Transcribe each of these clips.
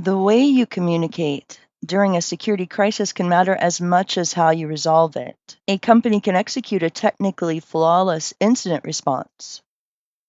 The way you communicate during a security crisis can matter as much as how you resolve it. A company can execute a technically flawless incident response,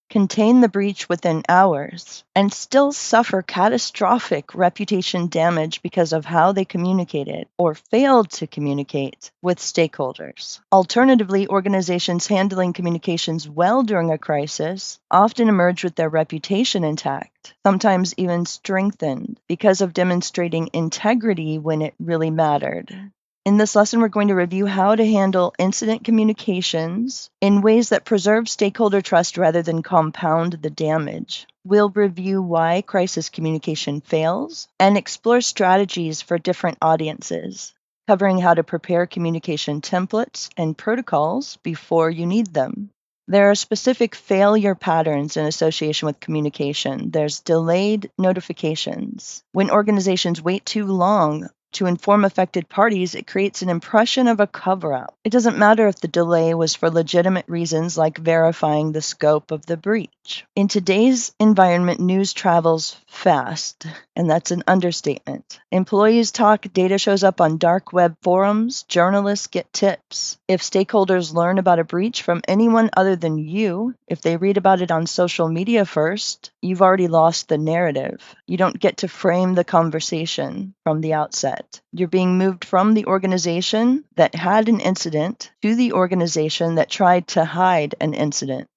contain the breach within hours, and still suffer catastrophic reputation damage because of how they communicated or failed to communicate with stakeholders. Alternatively, organizations handling communications well during a crisis often emerge with their reputation intact, sometimes even strengthened because of demonstrating integrity when it really mattered. In this lesson, we're going to review how to handle incident communications in ways that preserve stakeholder trust rather than compound the damage. We'll review why crisis communication fails and explore strategies for different audiences, covering how to prepare communication templates and protocols before you need them. There are specific failure patterns in association with communication. There's delayed notifications. When organizations wait too long to inform affected parties, it creates an impression of a cover-up. It doesn't matter if the delay was for legitimate reasons like verifying the scope of the breach. In today's environment, news travels fast, and that's an understatement. Employees talk, data shows up on dark web forums, journalists get tips. If stakeholders learn about a breach from anyone other than you, if they read about it on social media first, you've already lost the narrative. You don't get to frame the conversation from the outset. You're being moved from the organization that had an incident to the organization that tried to hide an incident.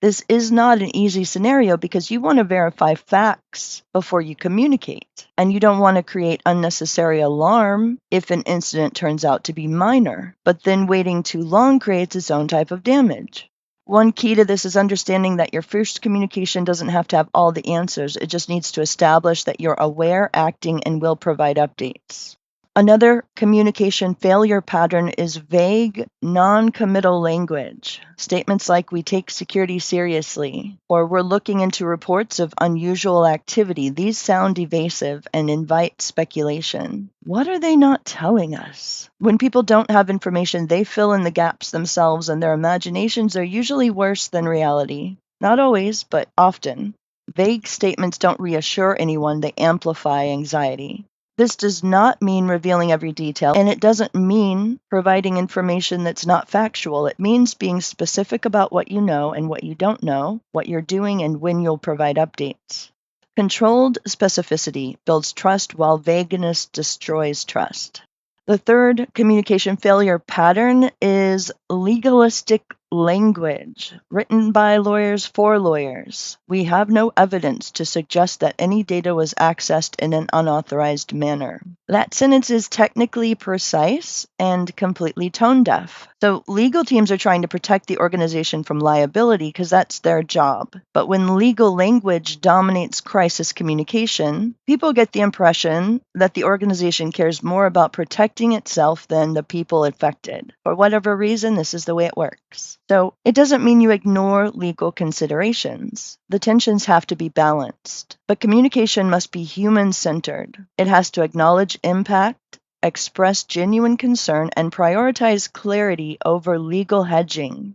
This is not an easy scenario because you want to verify facts before you communicate, and you don't want to create unnecessary alarm if an incident turns out to be minor, but then waiting too long creates its own type of damage. One key to this is understanding that your first communication doesn't have to have all the answers. It just needs to establish that you're aware, acting, and will provide updates. Another communication failure pattern is vague, non-committal language. Statements like, "we take security seriously," or "we're looking into reports of unusual activity." These sound evasive and invite speculation. What are they not telling us? When people don't have information, they fill in the gaps themselves, and their imaginations are usually worse than reality. Not always, but often. Vague statements don't reassure anyone, they amplify anxiety. This does not mean revealing every detail, and it doesn't mean providing information that's not factual. It means being specific about what you know and what you don't know, what you're doing, and when you'll provide updates. Controlled specificity builds trust, while vagueness destroys trust. The third communication failure pattern is legalistic language, written by lawyers for lawyers. We have no evidence to suggest that any data was accessed in an unauthorized manner. That sentence is technically precise and completely tone deaf. So legal teams are trying to protect the organization from liability because that's their job. But when legal language dominates crisis communication, people get the impression that the organization cares more about protecting itself than the people affected. For whatever reason, this is the way it works. So it doesn't mean you ignore legal considerations. The tensions have to be balanced. But communication must be human-centered. It has to acknowledge impact, express genuine concern, and prioritize clarity over legal hedging.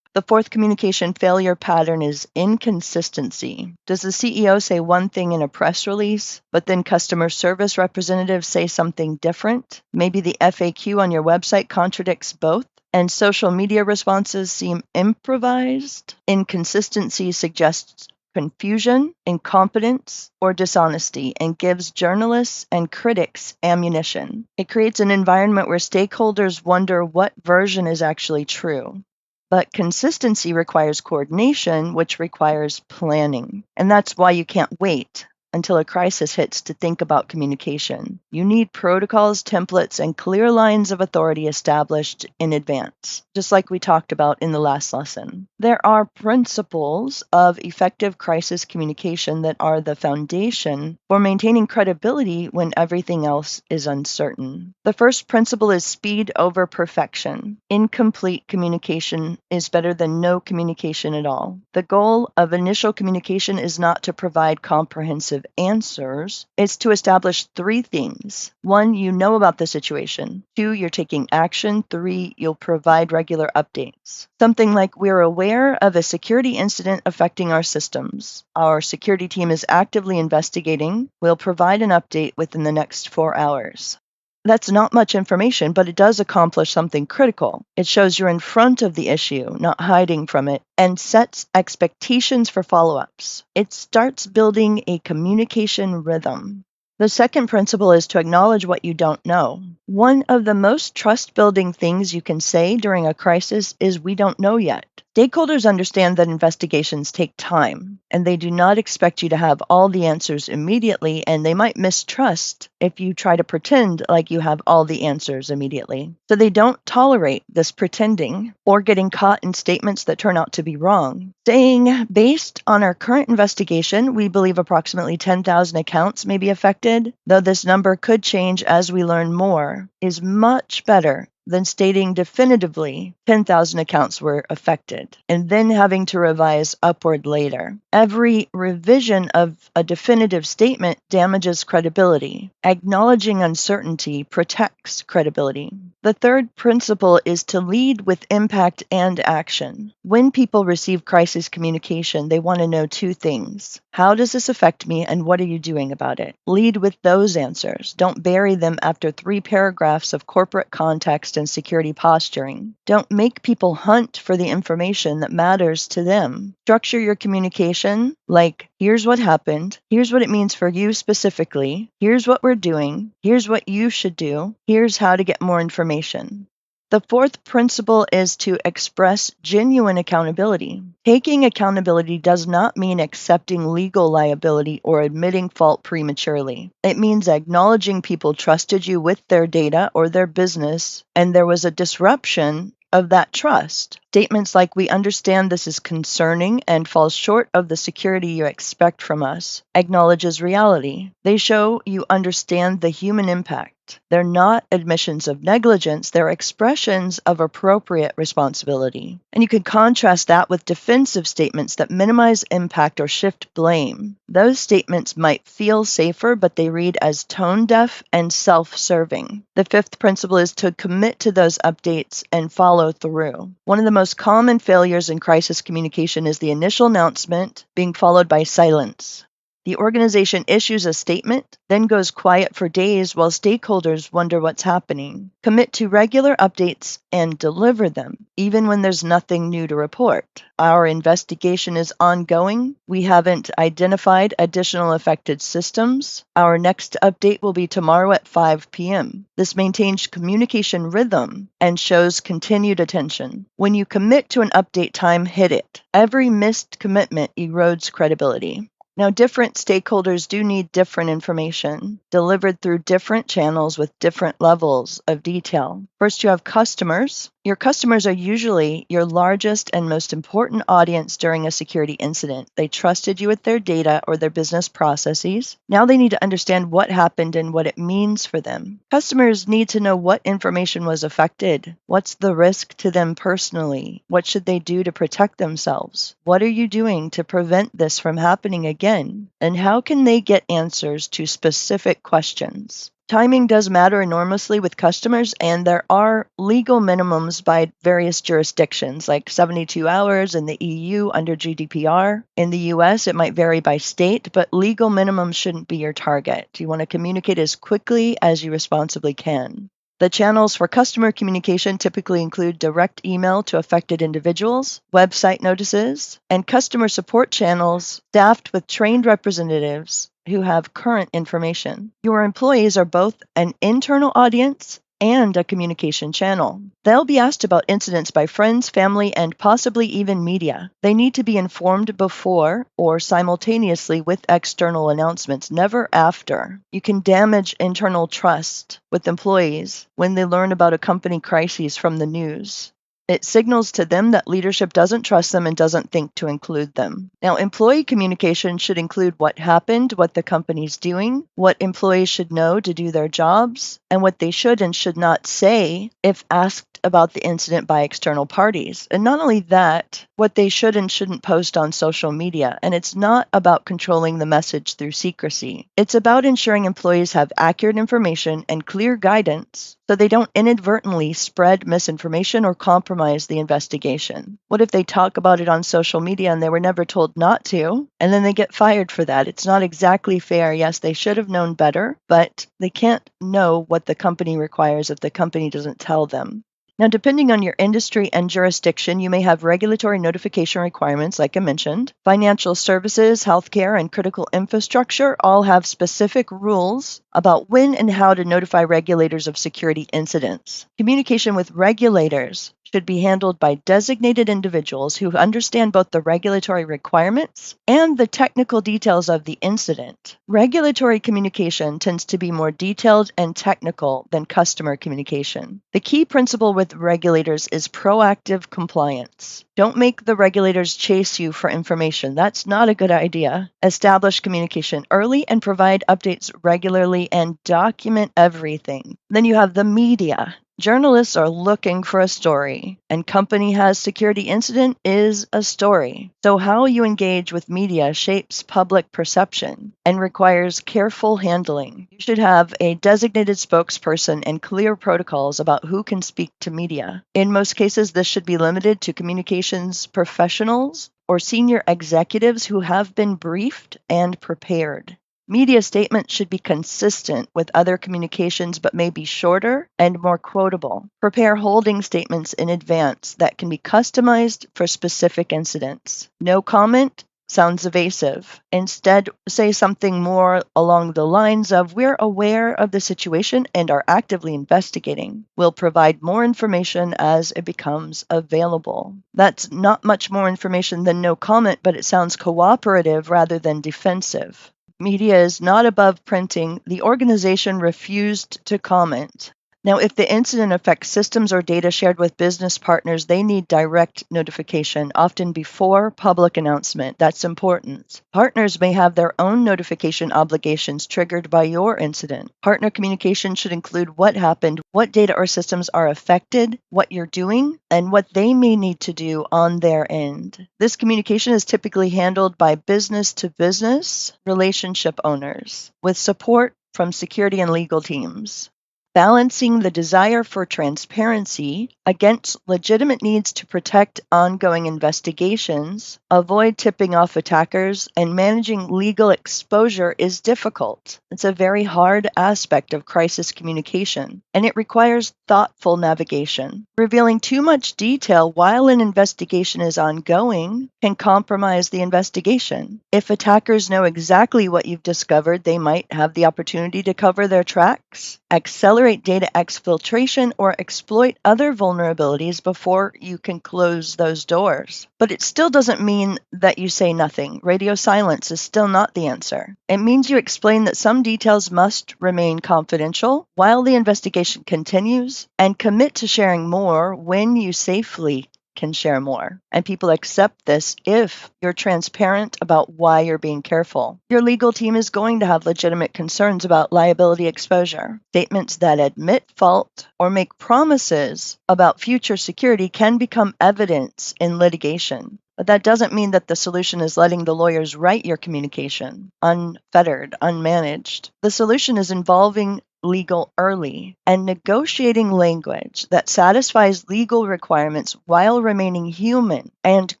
The fourth communication failure pattern is inconsistency. Does the CEO say one thing in a press release, but then customer service representatives say something different? Maybe the FAQ on your website contradicts both, and social media responses seem improvised. Inconsistency suggests confusion, incompetence, or dishonesty, and gives journalists and critics ammunition. It creates an environment where stakeholders wonder what version is actually true. But consistency requires coordination, which requires planning. And that's why you can't wait until a crisis hits to think about communication. You need protocols, templates, and clear lines of authority established in advance, just like we talked about in the last lesson. There are principles of effective crisis communication that are the foundation for maintaining credibility when everything else is uncertain. The first principle is speed over perfection. Incomplete communication is better than no communication at all. The goal of initial communication is not to provide comprehensive definitive answers is to establish three things. 1, you know about the situation. 2, you're taking action. 3, you'll provide regular updates. Something like, we're aware of a security incident affecting our systems. Our security team is actively investigating. We'll provide an update within the next 4 hours. That's not much information, but it does accomplish something critical. It shows you're in front of the issue, not hiding from it, and sets expectations for follow-ups. It starts building a communication rhythm. The second principle is to acknowledge what you don't know. One of the most trust-building things you can say during a crisis is, "We don't know yet." Stakeholders understand that investigations take time, and they do not expect you to have all the answers immediately, and they might mistrust if you try to pretend like you have all the answers immediately. So they don't tolerate this pretending or getting caught in statements that turn out to be wrong. Saying, "Based on our current investigation, we believe approximately 10,000 accounts may be affected, though this number could change as we learn more," is much better than stating definitively 10,000 accounts were affected and then having to revise upward later. Every revision of a definitive statement damages credibility. Acknowledging uncertainty protects credibility. The third principle is to lead with impact and action. When people receive crisis communication, they want to know two things. How does this affect me, and what are you doing about it? Lead with those answers. Don't bury them after 3 paragraphs of corporate context and security posturing. Don't make people hunt for the information that matters to them. Structure your communication like, "Here's what happened. Here's what it means for you specifically. Here's what we're doing. Here's what you should do. Here's how to get more information." The fourth principle is to express genuine accountability. Taking accountability does not mean accepting legal liability or admitting fault prematurely. It means acknowledging people trusted you with their data or their business, and there was a disruption of that trust. Statements like, "We understand this is concerning and falls short of the security you expect from us," acknowledges reality. They show you understand the human impact. They're not admissions of negligence, they're expressions of appropriate responsibility. And you can contrast that with defensive statements that minimize impact or shift blame. Those statements might feel safer, but they read as tone-deaf and self-serving. The fifth principle is to commit to those updates and follow through. One of the most common failures in crisis communication is the initial announcement being followed by silence. The organization issues a statement, then goes quiet for days while stakeholders wonder what's happening. Commit to regular updates and deliver them, even when there's nothing new to report. Our investigation is ongoing. We haven't identified additional affected systems. Our next update will be tomorrow at 5 p.m. This maintains communication rhythm and shows continued attention. When you commit to an update time, hit it. Every missed commitment erodes credibility. Now, different stakeholders do need different information, delivered through different channels with different levels of detail. First, you have customers. Your customers are usually your largest and most important audience during a security incident. They trusted you with their data or their business processes. Now they need to understand what happened and what it means for them. Customers need to know what information was affected. What's the risk to them personally? What should they do to protect themselves? What are you doing to prevent this from happening again? And how can they get answers to specific questions? Timing does matter enormously with customers, and there are legal minimums by various jurisdictions, like 72 hours in the EU under GDPR. In the US, it might vary by state, but legal minimums shouldn't be your target. You want to communicate as quickly as you responsibly can. The channels for customer communication typically include direct email to affected individuals, website notices, and customer support channels staffed with trained representatives who have current information. Your employees are both an internal audience and a communication channel. They'll be asked about incidents by friends, family, and possibly even media. They need to be informed before or simultaneously with external announcements, never after. You can damage internal trust with employees when they learn about a company crisis from the news. It signals to them that leadership doesn't trust them and doesn't think to include them. Now, employee communication should include what happened, what the company's doing, what employees should know to do their jobs, and what they should and should not say if asked about the incident by external parties. And not only that, what they should and shouldn't post on social media. And it's not about controlling the message through secrecy. It's about ensuring employees have accurate information and clear guidance so they don't inadvertently spread misinformation or compromise the investigation. What if they talk about it on social media and they were never told not to, and then they get fired for that? It's not exactly fair. Yes, they should have known better, but they can't know what the company requires if the company doesn't tell them. Now, depending on your industry and jurisdiction, you may have regulatory notification requirements, like I mentioned. Financial services, healthcare, and critical infrastructure all have specific rules about when and how to notify regulators of security incidents. Communication with regulators should be handled by designated individuals who understand both the regulatory requirements and the technical details of the incident. Regulatory communication tends to be more detailed and technical than customer communication. The key principle with regulators is proactive compliance. Don't make the regulators chase you for information. That's not a good idea. Establish communication early and provide updates regularly and document everything. Then you have the media. Journalists are looking for a story, and company has security incident is a story. So how you engage with media shapes public perception and requires careful handling. You should have a designated spokesperson and clear protocols about who can speak to media. In most cases, this should be limited to communications professionals or senior executives who have been briefed and prepared. Media statements should be consistent with other communications but may be shorter and more quotable. Prepare holding statements in advance that can be customized for specific incidents. No comment sounds evasive. Instead, say something more along the lines of, "We're aware of the situation and are actively investigating. We'll provide more information as it becomes available." That's not much more information than no comment, but it sounds cooperative rather than defensive. Media is not above printing. The organization refused to comment. Now, if the incident affects systems or data shared with business partners, they need direct notification, often before public announcement. That's important. Partners may have their own notification obligations triggered by your incident. Partner communication should include what happened, what data or systems are affected, what you're doing, and what they may need to do on their end. This communication is typically handled by business-to-business relationship owners with support from security and legal teams. Balancing the desire for transparency against legitimate needs to protect ongoing investigations, avoid tipping off attackers, and managing legal exposure is difficult. It's a very hard aspect of crisis communication, and it requires thoughtful navigation. Revealing too much detail while an investigation is ongoing can compromise the investigation. If attackers know exactly what you've discovered, they might have the opportunity to cover their tracks, accelerate data exfiltration, or exploit other vulnerabilities before you can close those doors. But it still doesn't mean that you say nothing. Radio silence is still not the answer. It means you explain that some details must remain confidential while the investigation continues, and commit to sharing more when you safely can share more. And people accept this if you're transparent about why you're being careful. Your legal team is going to have legitimate concerns about liability exposure. Statements that admit fault or make promises about future security can become evidence in litigation. But that doesn't mean that the solution is letting the lawyers write your communication, unfettered, unmanaged. The solution is involving legal early and negotiating language that satisfies legal requirements while remaining human and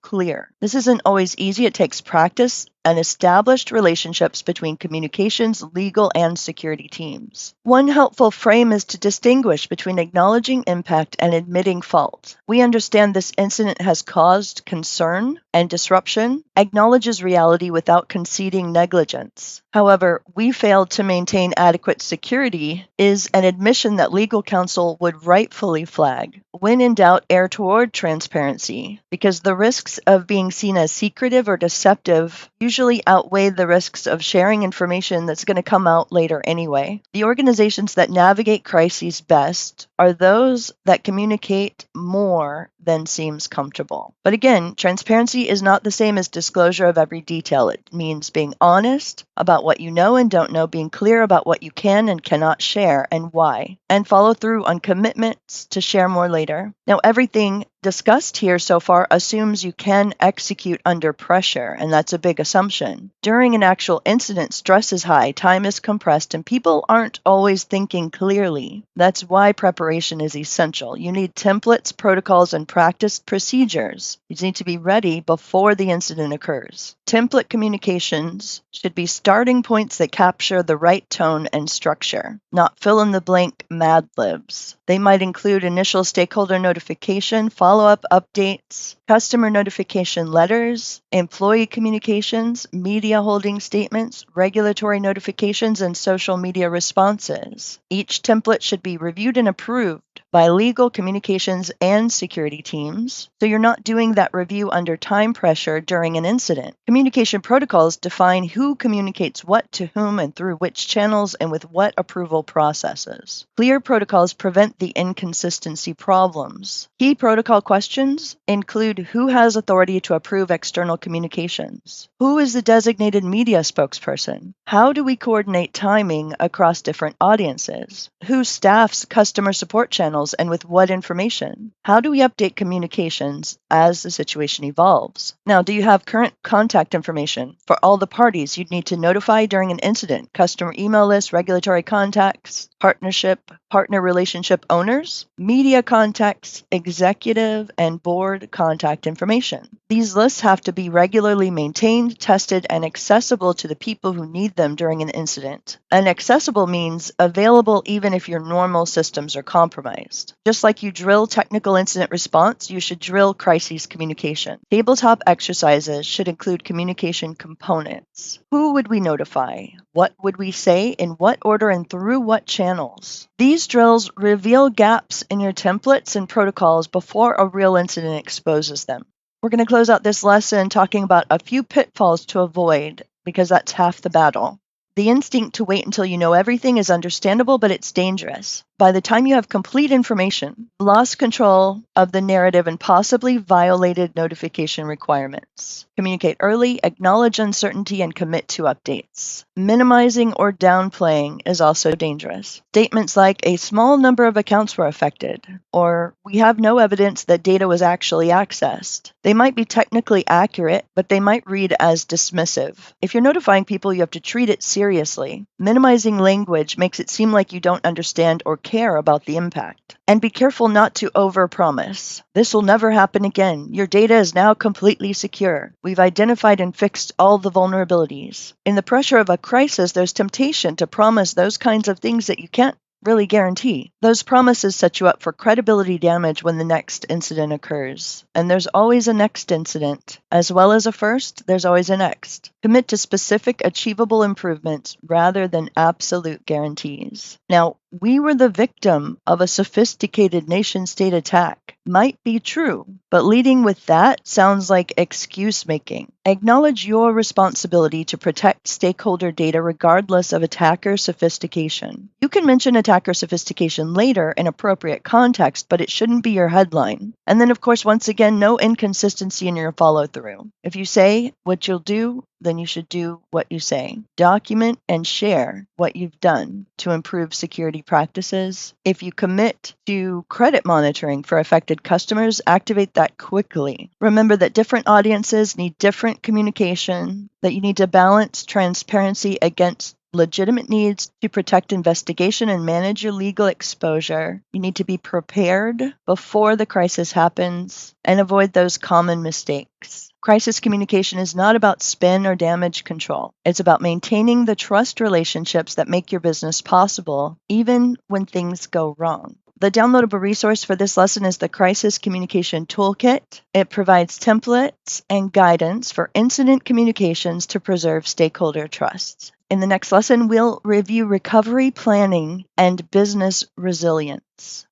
clear. This isn't always easy. It takes practice and established relationships between communications, legal, and security teams. One helpful frame is to distinguish between acknowledging impact and admitting fault. We understand this incident has caused concern and disruption, acknowledges reality without conceding negligence. However, we failed to maintain adequate security is an admission that legal counsel would rightfully flag. When in doubt, err toward transparency, because the risks of being seen as secretive or deceptive usually usually outweigh the risks of sharing information that's going to come out later anyway. The organizations that navigate crises best are those that communicate more than seems comfortable. But again, transparency is not the same as disclosure of every detail. It means being honest about what you know and don't know, being clear about what you can and cannot share and why, and follow through on commitments to share more later. Now, everything discussed here so far assumes you can execute under pressure, and that's a big assumption. During an actual incident, stress is high, time is compressed, and people aren't always thinking clearly. That's why preparation is essential. You need templates, protocols, and practiced procedures. You need to be ready before the incident occurs. Template communications should be starting points that capture the right tone and structure, not fill-in-the-blank Mad Libs. They might include initial stakeholder notification, follow-up updates, customer notification letters, employee communications, media holding statements, regulatory notifications, and social media responses. Each template should be reviewed and approved by legal, communications, and security teams, so you're not doing that review under time pressure during an incident. Communication protocols define who communicates what to whom and through which channels and with what approval processes. Clear protocols prevent the inconsistency problems. Key protocol questions include who has authority to approve external communications, who is the designated media spokesperson, how do we coordinate timing across different audiences, who staffs customer support channels and with what information? How do we update communications as the situation evolves? Now, do you have current contact information for all the parties you'd need to notify during an incident? Customer email list, regulatory contacts, partner relationship owners, media contacts, executive and board contact information. These lists have to be regularly maintained, tested, and accessible to the people who need them during an incident. And accessible means available even if your normal systems are compromised. Just like you drill technical incident response, you should drill crisis communication. Tabletop exercises should include communication components. Who would we notify? What would we say? In what order and through what channels? These drills reveal gaps in your templates and protocols before a real incident exposes them. We're going to close out this lesson talking about a few pitfalls to avoid, because that's half the battle. The instinct to wait until you know everything is understandable, but it's dangerous. By the time you have complete information, lost control of the narrative and possibly violated notification requirements. Communicate early, acknowledge uncertainty, and commit to updates. Minimizing or downplaying is also dangerous. Statements like, a small number of accounts were affected, or we have no evidence that data was actually accessed. They might be technically accurate, but they might read as dismissive. If you're notifying people, you have to treat it seriously. Minimizing language makes it seem like you don't understand or care about the impact. And be careful not to overpromise. This will never happen again. Your data is now completely secure. We've identified and fixed all the vulnerabilities. In the pressure of a crisis, there's temptation to promise those kinds of things that you can't really guarantee. Those promises set you up for credibility damage when the next incident occurs. And there's always a next incident. As well as a first, there's always a next. Commit to specific, achievable improvements rather than absolute guarantees. Now, we were the victim of a sophisticated nation-state attack. Might be true, but leading with that sounds like excuse making. Acknowledge your responsibility to protect stakeholder data regardless of attacker sophistication. You can mention attacker sophistication later in appropriate context, but it shouldn't be your headline. And then, of course, once again, no inconsistency in your follow-through. If you say what you'll do, then you should do what you say. Document and share what you've done to improve security practices. If you commit to credit monitoring for affected customers, activate that quickly. Remember that different audiences need different communication, that you need to balance transparency against legitimate needs to protect investigation and manage your legal exposure. You need to be prepared before the crisis happens and avoid those common mistakes. Crisis communication is not about spin or damage control. It's about maintaining the trust relationships that make your business possible, even when things go wrong. The downloadable resource for this lesson is the Crisis Communication Toolkit. It provides templates and guidance for incident communications to preserve stakeholder trust. In the next lesson, we'll review recovery planning and business resilience.